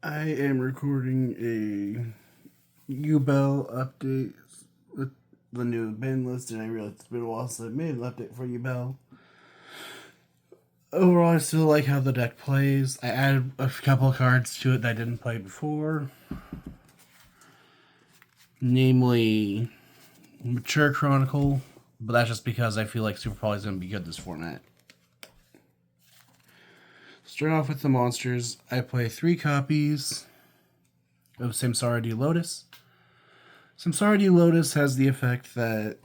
I am recording a Yubel update with the new bin list, and I realized it's been a while since I made an update for Yubel. Overall, I still like how the deck plays. I added a couple of cards to it that I didn't play before, namely Mature Chronicle, but that's just because I feel like Super Poly is going to be good this format. Start off with the monsters. I play 3 copies of Samsara D Lotus. Samsara D Lotus has the effect that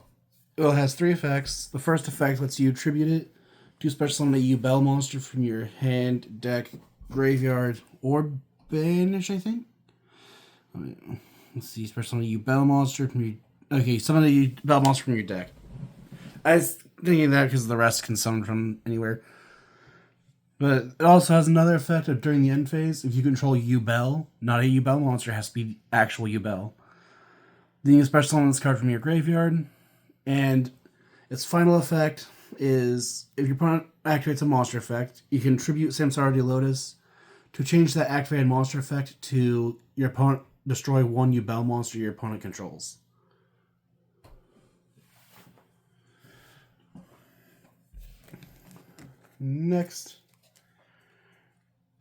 it has 3 effects. The first effect lets you attribute it to special summon a Yubel monster from your hand, deck, graveyard, or banish, I think. Let's see, special summon a Yubel monster from your... Okay, summon a Yubel monster from your deck. I was thinking that because the rest can summon from anywhere. But it also has another effect of during the end phase, if you control Yubel, not a Yubel monster, it has to be actual Yubel. Then you can special summon this card from your graveyard, and its final effect is if your opponent activates a monster effect, you can tribute Samsara D Lotus to change that activated monster effect to your opponent destroy one Yubel monster your opponent controls. Next,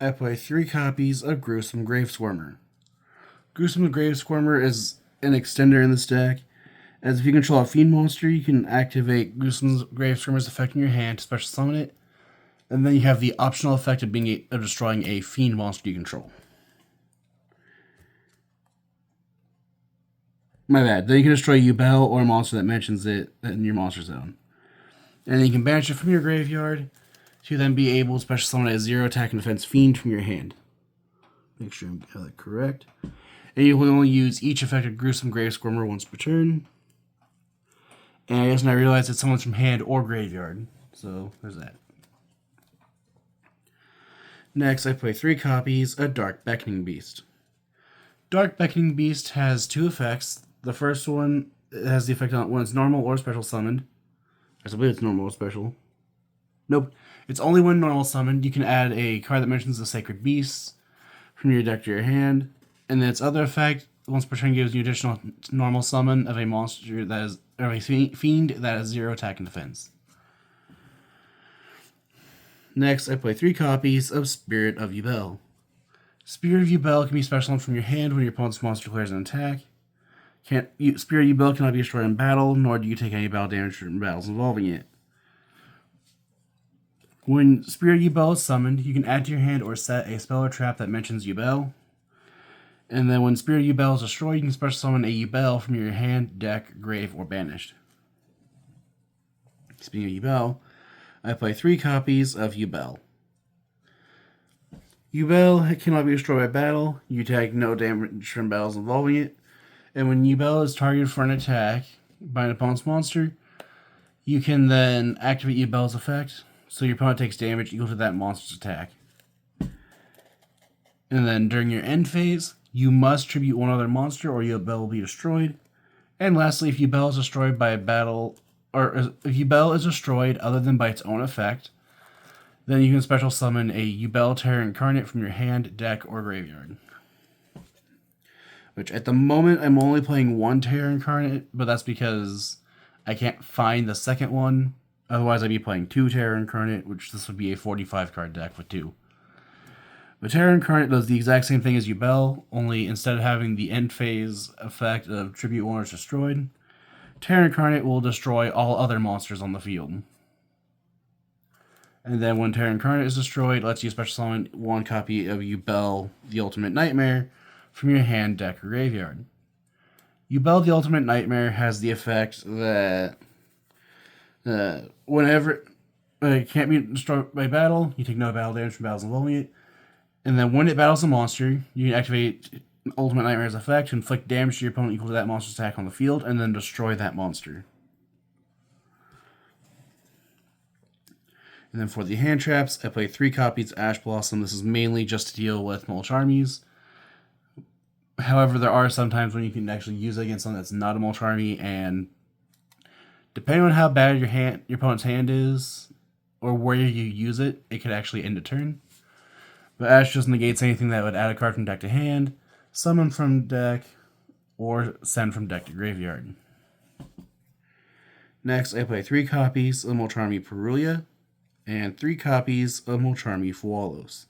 I play 3 copies of Gruesome Graveswarmer. Gruesome Graveswarmer is an extender in this deck. As if you control a fiend monster, you can activate Gruesome Graveswarmer's effect in your hand to special summon it. And then you have the optional effect of destroying a fiend monster you control. My bad. Then you can destroy Yubel or a monster that mentions it in your monster zone. And then you can banish it from your graveyard to then be able to special summon a 0 attack and defense fiend from your hand. Make sure I have that correct. And you will only use each effect of Gruesome Graveswarmer once per turn. And I guess I realized that someone's from hand or graveyard. So there's that. Next, I play 3 copies of Dark Beckoning Beast. Dark Beckoning Beast has 2 effects. The first one has the effect on when it's normal or special summoned. I believe it's normal or special. Nope. It's only when normal summoned. You can add a card that mentions the Sacred Beasts from your deck to your hand. And then its other effect, once per turn, gives you additional normal summon of a monster that is, or a fiend that has 0 attack and defense. Next, I play 3 copies of Spirit of Yubel. Spirit of Yubel can be special summoned from your hand when your opponent's monster declares an attack. Spirit of Yubel cannot be destroyed in battle, nor do you take any battle damage from battles involving it. When Spirit of Yubel is summoned, you can add to your hand or set a spell or trap that mentions Yubel. And then when Spirit of Yubel is destroyed, you can special summon a Yubel from your hand, deck, grave, or banished. Speaking of Yubel, I play 3 copies of Yubel. Yubel cannot be destroyed by battle. You take no damage from battles involving it. And when Yubel is targeted for an attack by an opponent's monster, you can then activate Yubel's effect, so your opponent takes damage equal to that monster's attack. And then during your end phase, you must tribute one other monster or Yubel will be destroyed. And lastly, if Yubel is destroyed by a battle, or if Yubel is destroyed other than by its own effect, then you can special summon a Yubel Terror Incarnate from your hand, deck, or graveyard. Which at the moment I'm only playing 1 Terror Incarnate, but that's because I can't find the second one. Otherwise I'd be playing 2 Terror Incarnate, which this would be a 45 card deck with 2. But Terror Incarnate does the exact same thing as Yubel, only instead of having the end phase effect of Tribute 1 is destroyed, Terror Incarnate will destroy all other monsters on the field. And then when Terror Incarnate is destroyed, it lets you special summon 1 copy of Yubel, the Ultimate Nightmare, from your hand, deck, or graveyard. Yubel, the Ultimate Nightmare, has the effect that whenever it can't be destroyed by battle, you take no battle damage from battles involving it. And then when it battles a monster, you can activate Ultimate Nightmare's effect to inflict damage to your opponent equal to that monster's attack on the field, and then destroy that monster. And then for the hand traps, I play 3 copies of Ash Blossom. This is mainly just to deal with Mulch armies. However, there are some times when you can actually use it against something that's not a Mulch army, and depending on how bad your opponent's hand is, or where you use it, it could actually end a turn. But Ash just negates anything that would add a card from deck to hand, summon from deck, or send from deck to graveyard. Next, I play 3 copies of Molcharmi Perulia and 3 copies of Molcharmi Fualos.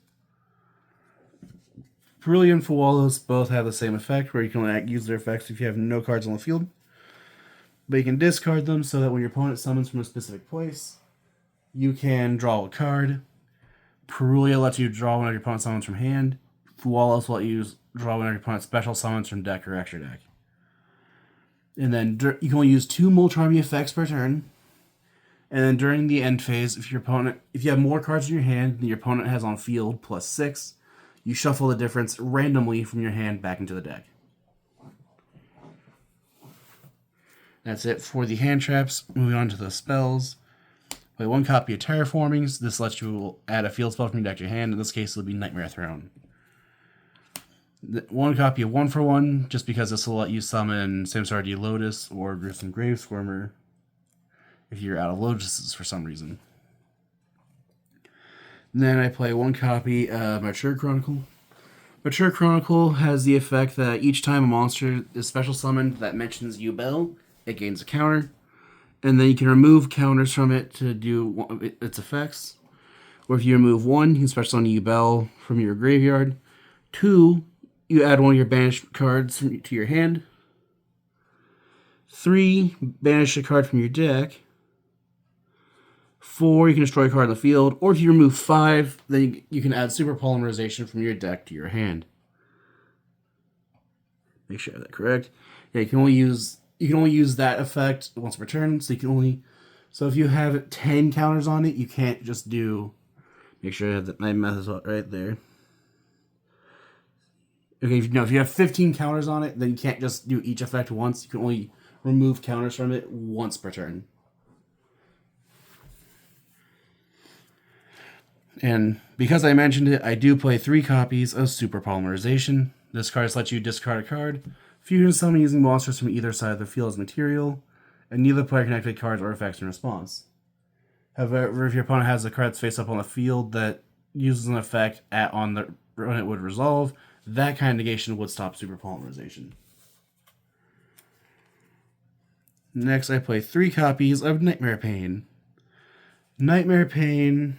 Perulia and Fualos both have the same effect, where you can only use their effects if you have no cards on the field. But you can discard them so that when your opponent summons from a specific place, you can draw a card. Perulia lets you draw whenever your opponent summons from hand. Fualos will let you draw whenever your opponent special summons from deck or extra deck. And then you can only use 2 Molcharmi effects per turn. And then during the end phase, if you have more cards in your hand than your opponent has on field plus 6, you shuffle the difference randomly from your hand back into the deck. That's it for the hand traps. Moving on to the spells. Play 1 copy of Terraformings. This lets you add a field spell from your deck to your hand. In this case, it'll be Nightmare Throne. 1 copy of 1-for-1, just because this will let you summon Samsara Lotus or Gruesome Grave Squirmer if you're out of Lotuses for some reason. Then I play 1 copy of Mature Chronicle. Mature Chronicle has the effect that each time a monster is special summoned that mentions Yubel, it gains a counter. And then you can remove counters from it to do its effects. Or if you remove 1, you can special summon Yubel from your graveyard. 2, you add 1 of your banished cards to your hand. 3, banish a card from your deck. 4, you can destroy a card on the field. Or if you remove 5, then you can add Super Polymerization from your deck to your hand. Make sure I have that correct. Yeah, you can only use that effect once per turn. So if you have 10 counters on it, you can't just do. Make sure I have my math right there. Okay, if you have 15 counters on it, then you can't just do each effect once. You can only remove counters from it once per turn. And because I mentioned it, I do play 3 copies of Super Polymerization. This card lets you discard a card. Fusion summon using monsters from either side of the field as material, and neither player can activate cards or effects in response. However, if your opponent has a card that's face up on the field that uses an effect when it would resolve, that kind of negation would stop Super Polymerization. Next, I play 3 copies of Nightmare Pain. Nightmare Pain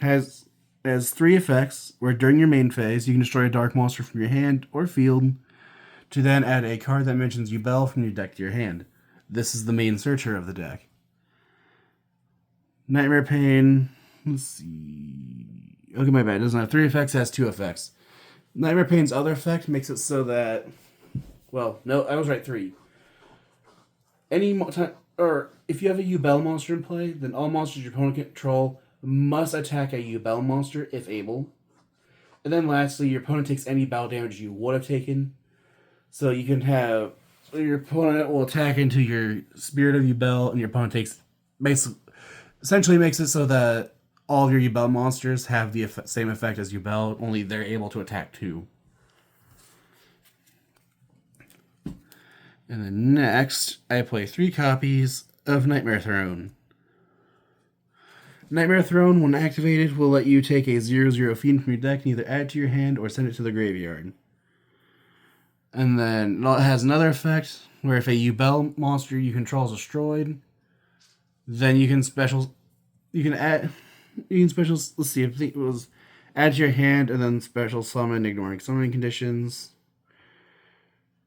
has 3 effects, where during your main phase, you can destroy a dark monster from your hand or field, to then add a card that mentions Yubel from your deck to your hand. This is the main searcher of the deck. Nightmare Pain, let's see. Okay, my bad. It doesn't have 3 effects, it has 2 effects. Nightmare Pain's other effect makes it so that, well, no, I was right, 3. If you have a Yubel monster in play, then all monsters your opponent can control must attack a Yubel monster if able. And then lastly, your opponent takes any battle damage you would have taken. So you can have your opponent will attack into your Spirit of Yubel, and your opponent essentially makes it so that all of your Yubel monsters have the same effect as Yubel, only they're able to attack 2. And then next, I play 3 copies of Nightmare Throne. Nightmare Throne, when activated, will let you take a 0/0 fiend from your deck and either add it to your hand or send it to the graveyard. And then it has another effect where if a Yubel monster you control is destroyed, then you can add, let's see, I think it was add to your hand and then special summon, ignoring summoning conditions.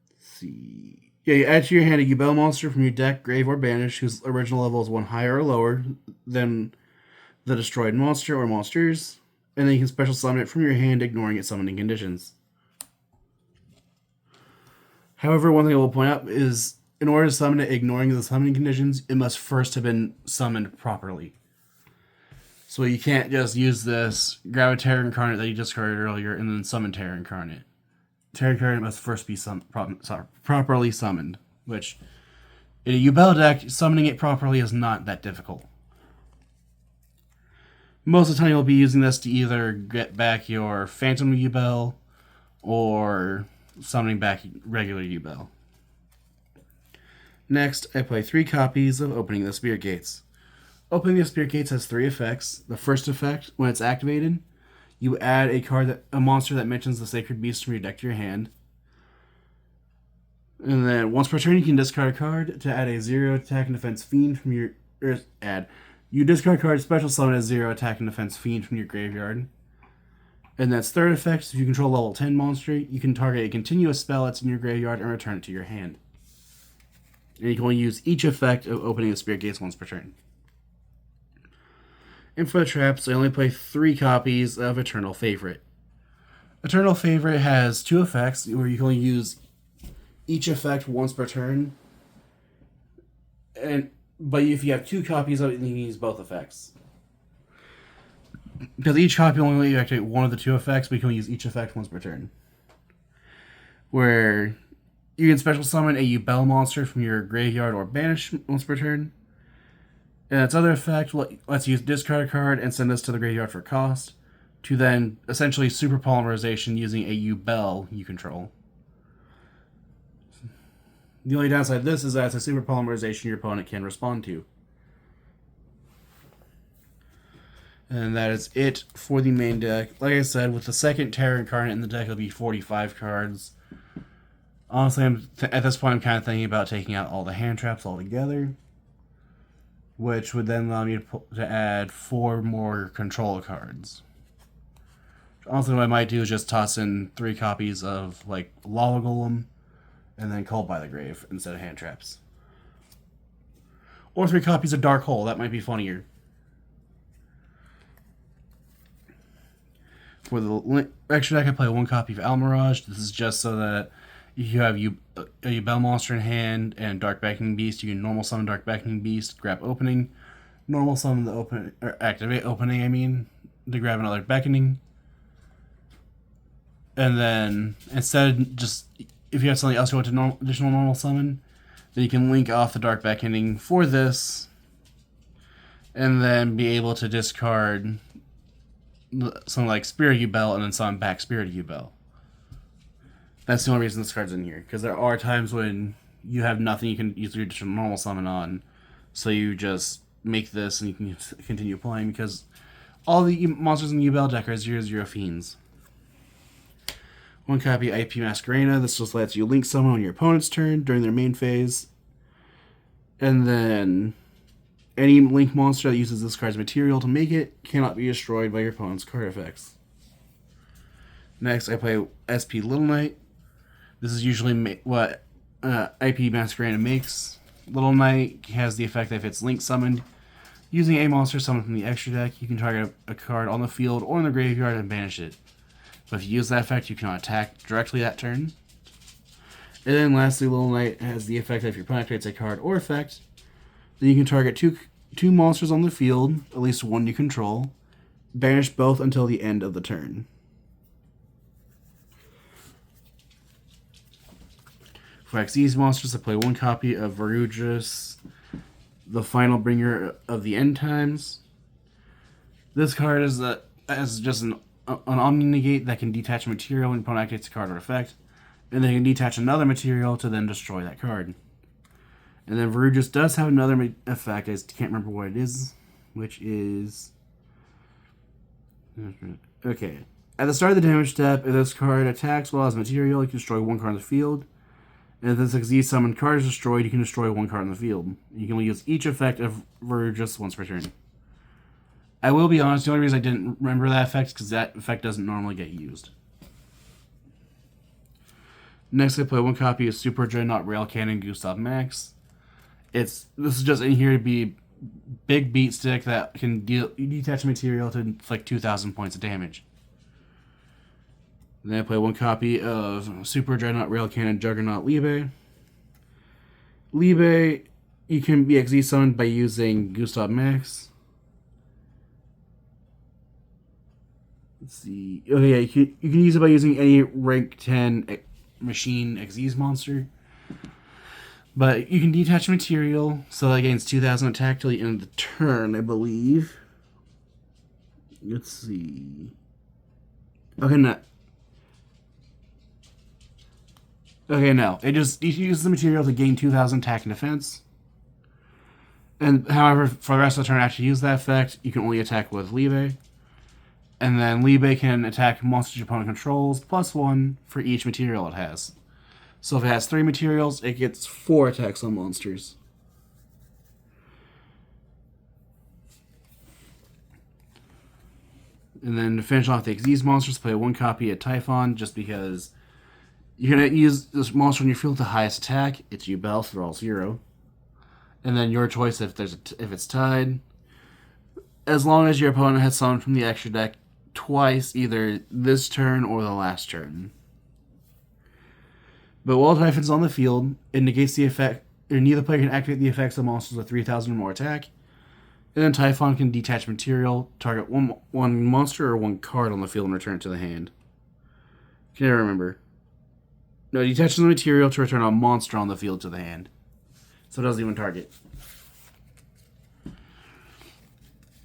Let's see. Yeah, you add to your hand a Yubel monster from your deck, grave, or banish, whose original level is 1 higher or lower than the destroyed monster or monsters, and then you can special summon it from your hand, ignoring its summoning conditions. However, one thing I will point out is, in order to summon it ignoring the summoning conditions, it must first have been summoned properly. So you can't just use this, grab a Terror Incarnate that you discarded earlier, and then summon Terror Incarnate. Terror Incarnate must first be properly summoned, which, in a Yubel deck, summoning it properly is not that difficult. Most of the time you'll be using this to either get back your Phantom Yubel or summoning back regular Yubel. Next, I play 3 copies of Opening the Spirit Gates. Opening the Spirit Gates has 3 effects. The first effect, when it's activated, You add a monster that mentions the Sacred Beast from your deck to your hand. And then once per turn, you can discard a card to add a 0 attack and defense fiend from your... You discard a card, special summon a 0 attack and defense fiend from your graveyard. And that's third effect. If you control a level 10 monster, you can target a continuous spell that's in your graveyard and return it to your hand. And you can only use each effect of opening the Spirit Gates once per turn. And for the traps, I only play 3 copies of Eternal Favorite. Eternal Favorite has 2 effects where you can only use each effect once per turn. But if you have 2 copies of it, then you can use both effects. Because each copy only activate one of the 2 effects, but you can only use each effect once per turn. Where you can special summon a Yubel monster from your graveyard or banish once per turn. And its other effect lets you discard a card and send this to the graveyard for cost, to then essentially super polymerization using a Yubel you control. The only downside of this is that it's a super polymerization your opponent can respond to. And that is it for the main deck. Like I said, with the second Terror Incarnate in the deck, it'll be 45 cards. Honestly, at this point, I'm kind of thinking about taking out all the hand traps altogether, which would then allow me to add 4 more control cards. Honestly, what I might do is just toss in 3 copies of, like, Lava Golem, and then Called by the Grave instead of hand traps. Or 3 copies of Dark Hole, that might be funnier. For the extra deck, I play 1 copy of Almirage. This is just so that if you have a Yubel monster in hand and Dark Beckoning Beast, you can normal summon Dark Beckoning Beast, grab Opening, normal summon the activate Opening, to grab another Beckoning. And then instead, just if you have something else you want to additional normal summon, then you can link off the Dark Beckoning for this, and then be able to discard something like Spirit Yubel and then summon back Spirit Yubel. That's the only reason this card's in here, because there are times when you have nothing you can use your normal summon on, so you just make this and you can continue playing, because all the monsters in the Yubel deck are 0/0 fiends. 1 copy IP Masquerena. This just lets you link summon on your opponent's turn during their main phase. And then any link monster that uses this card's material to make it cannot be destroyed by your opponent's card effects. Next, I play SP Little Knight. This is usually what IP Masquerena makes. Little Knight has the effect that if it's link summoned, using a monster summoned from the extra deck, you can target a card on the field or in the graveyard and banish it. But if you use that effect, you cannot attack directly that turn. And then lastly, Little Knight has the effect that if your opponent activates a card or effect, then you can target two monsters on the field, at least one you control, banish both until the end of the turn. For Xyz monsters, I play 1 copy of Varudris, the Final Bringer of the End Times. This card is just an Omni-Negate that can detach a material when your opponent activates a card or effect, and then can detach another material to then destroy that card. And then Varudris does have another effect, I just can't remember what it is, which is... Okay. At the start of the damage step, if this card attacks while it has material, you can destroy 1 card on the field. And if this Xyz summoned card is destroyed, you can destroy 1 card on the field. You can only use each effect of Varudris once per turn. I will be honest, the only reason I didn't remember that effect is because that effect doesn't normally get used. Next, I play 1 copy of Super Dreadnought Rail Cannon Gustav Max. This is just in here to be big beat stick that can detach material to like 2,000 points of damage. Then I play 1 copy of Super Dreadnought Rail Cannon Juggernaut Liebe. Liebe, you can be Xyz summoned by using Gustav Max. Let's see. Oh yeah, you can use it by using any rank 10 machine Xyz monster. But you can detach material, so that gains 2,000 attack till the end of the turn, I believe. Let's see. Okay, no. Okay, no. It uses the material to gain 2,000 attack and defense. And however, for the rest of the turn, after you use that effect, you can only attack with Liebe. And then Libe can attack monsters your opponent controls, +1 for each material it has. So if it has 3 materials, it gets 4 attacks on monsters. And then to finish off these monsters, play 1 copy of Typhon, just because you're going to use this monster on your field to highest attack. It's Yubel, so they're all 0. And then your choice if it's tied. As long as your opponent has summoned from the extra deck twice, either this turn or the last turn. But while Typhon's on the field, it negates the effect, or neither player can activate the effects of monsters with 3,000 or more attack. And then Typhon can detach material, target one monster or 1 card on the field and return it to the hand. Can you remember? No, it detaches the material to return a monster on the field to the hand. So it doesn't even target.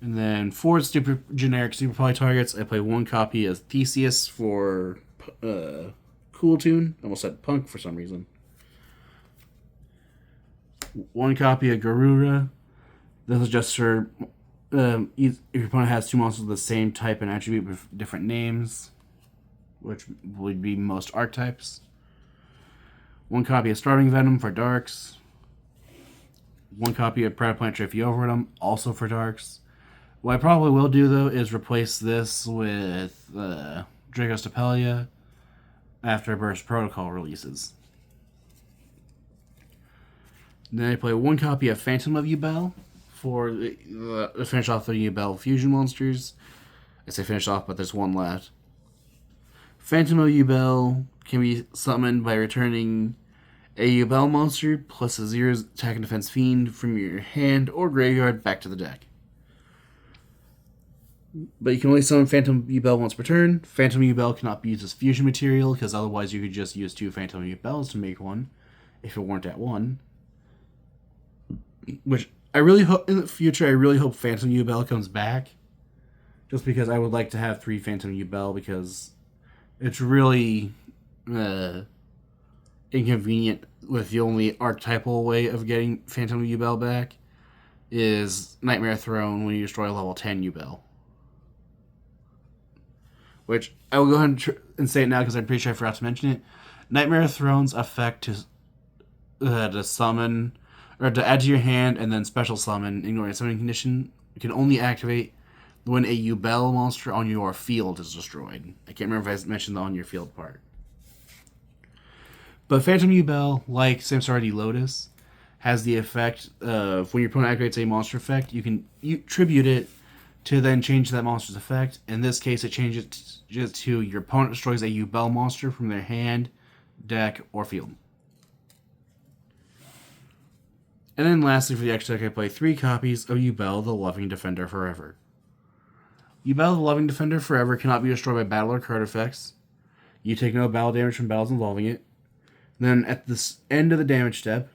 And then for generic super poly targets, I play 1 copy of Theseus for Cool Tune. I almost said Punk for some reason. 1 copy of Garura. This is just for if your opponent has 2 monsters with the same type and attribute with different names, which would be most archetypes. 1 copy of Starving Venom for Darks. 1 copy of Predaplanetary Theovertum, also for Darks. What I probably will do, though, is replace this with Dragostapelia after Burst Protocol releases. Then I play 1 copy of Phantom of Yubel for to finish off the Yubel fusion monsters. I say finish off, but there's 1 left. Phantom of Yubel can be summoned by returning a Yubel monster plus a 0 attack and defense fiend from your hand or graveyard back to the deck. But you can only summon Phantom Yubel once per turn. Phantom Yubel cannot be used as fusion material, because otherwise you could just use 2 Phantom Yubels to make 1, if it weren't at 1. Which I really hope in the future. I really hope Phantom Yubel comes back, just because I would like to have 3 Phantom Yubel, because it's really inconvenient with the only archetypal way of getting Phantom Yubel back is Nightmare Throne when you destroy a level 10 Yubel. Which I will go ahead and say it now because I'm pretty sure I forgot to mention it. Nightmare Throne's effect to summon, or to add to your hand and then special summon, ignoring a summoning condition, can only activate when a Yubel monster on your field is destroyed. I can't remember if I mentioned the on your field part. But Phantom Yubel, like Samsara Lotus, has the effect of when your opponent activates a monster effect, you can tribute it to then change that monster's effect. In this case, it changes to your opponent destroys a Yubel monster from their hand, deck, or field. And then lastly, for the extra deck, I play 3 copies of Yubel, the Loving Defender Forever. Yubel, the Loving Defender Forever cannot be destroyed by battle or card effects. You take no battle damage from battles involving it. Then at the end of the damage step,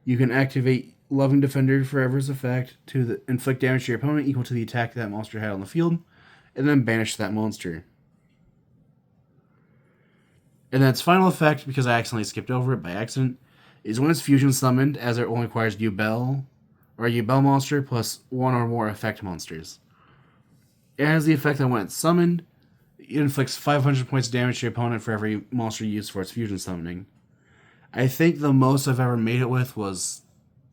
you can activate Loving Defender Forever's effect to inflict damage to your opponent equal to the attack that monster had on the field, and then banish that monster. And then its final effect, because I accidentally skipped over it by accident, is when it's fusion summoned, as it only requires Yubel, or a Yubel monster plus 1 or more effect monsters. It has the effect that when it's summoned, it inflicts 500 points of damage to your opponent for every monster used for its fusion summoning. I think the most I've ever made it with was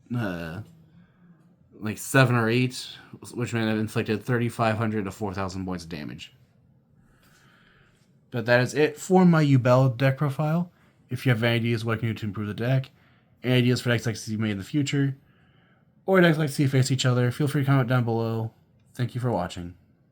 like 7 or 8, which meant it inflicted 3,500 to 4,000 points of damage. But that is it for my Yubel deck profile. If you have any ideas what I can do to improve the deck, any ideas for decks like to see made in the future, or decks like to see face each other, feel free to comment down below. Thank you for watching.